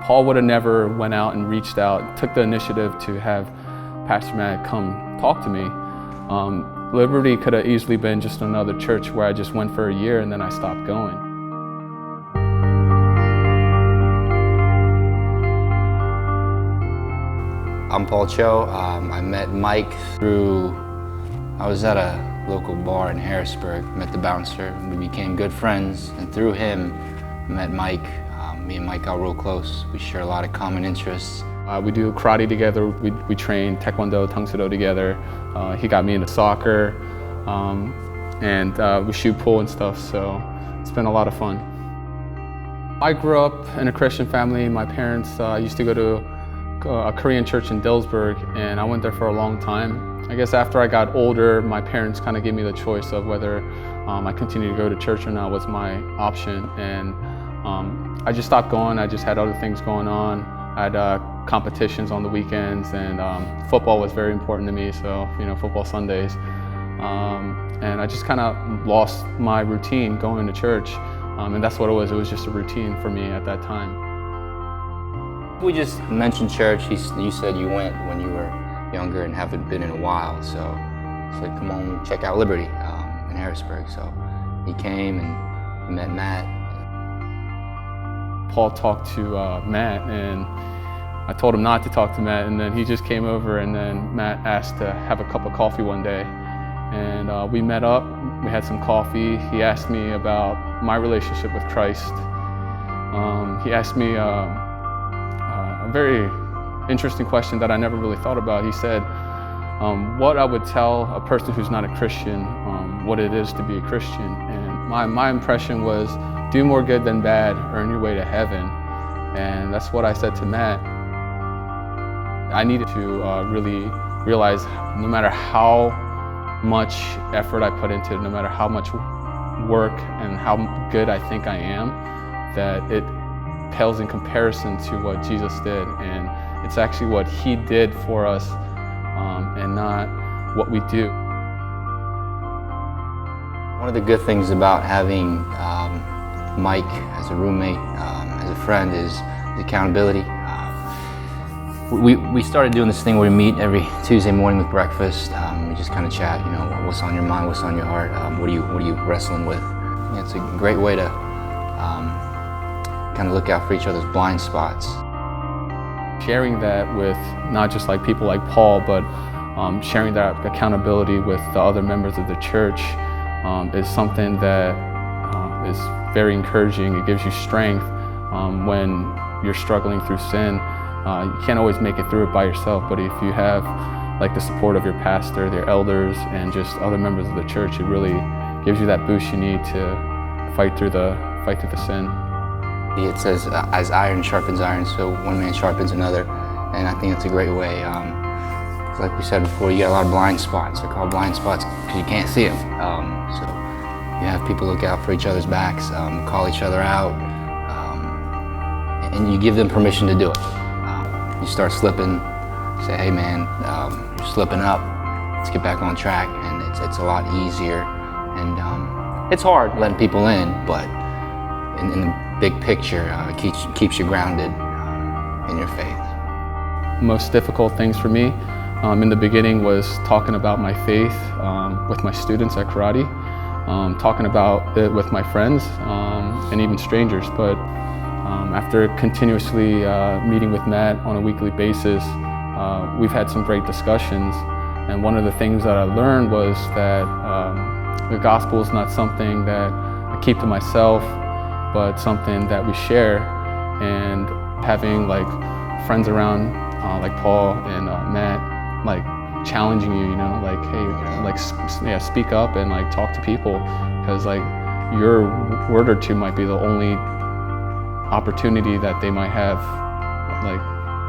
Paul would have never went out and reached out, took the initiative to have Pastor Matt come talk to me. Liberty could have easily been just another church where I just went for a year and then I stopped going. I'm Paul Cho. I met Mike through, I was at a local bar in Harrisburg, met the bouncer, we became good friends, and through him, I met Mike. Me and Mike got real close. We share a lot of common interests. We do karate together, we train Taekwondo, Tang Soo Do together. He got me into soccer, and we shoot pool and stuff, so it's been a lot of fun. I grew up in a Christian family. My parents used to go to a Korean church in Dillsburg, and I went there for a long time. I guess after I got older, my parents kind of gave me the choice of whether I continued to go to church or not was my option, and I just stopped going. I just had other things going on. I had competitions on the weekends, and football was very important to me, so football Sundays. And I just kind of lost my routine going to church, and that's what it was. It was just a routine for me at that time. We just mentioned church. You said you went when you were younger and haven't been in a while, so I said, come on, check out Liberty in Harrisburg. So he came and he met Matt. Paul talked to Matt, and I told him not to talk to Matt, and then he just came over, and then Matt asked to have a cup of coffee one day. And we met up, we had some coffee. He asked me about my relationship with Christ. He asked me a very interesting question that I never really thought about. He said, what I would tell a person who's not a Christian, what it is to be a Christian. And my impression was, do more good than bad, earn your way to heaven. And that's what I said to Matt. I needed to really realize no matter how much effort I put into it, no matter how much work and how good I think I am, that it pales in comparison to what Jesus did. And it's actually what he did for us and not what we do. One of the good things about having Mike as a roommate, as a friend, is accountability. We started doing this thing where we meet every Tuesday morning with breakfast. We just kind of chat, what's on your mind, what's on your heart, what are you wrestling with? It's a great way to kind of look out for each other's blind spots. Sharing that with not just like people like Paul, but sharing that accountability with the other members of the church is something that is very encouraging. It gives you strength when you're struggling through sin. You can't always make it through it by yourself, but if you have like the support of your pastor, their elders, and just other members of the church, it really gives you that boost you need to fight through the sin. It says, as iron sharpens iron, so one man sharpens another, and I think it's a great way. Like we said before, you got a lot of blind spots. They're called blind spots because you can't see them. So you have people look out for each other's backs, call each other out, and you give them permission to do it. You start slipping, say, hey man, you're slipping up, let's get back on track, and it's a lot easier. And it's hard letting people in, but in the big picture, it keeps you grounded in your faith. Most difficult things for me in the beginning was talking about my faith with my students at karate, talking about it with my friends and even strangers. But after continuously meeting with Matt on a weekly basis, we've had some great discussions. And one of the things that I learned was that the gospel is not something that I keep to myself, but something that we share. And having like friends around like Paul and Matt, like challenging you, like, hey, speak up and like talk to people, because like your word or two might be the only opportunity that they might have, like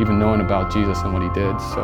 even knowing about Jesus and what he did. So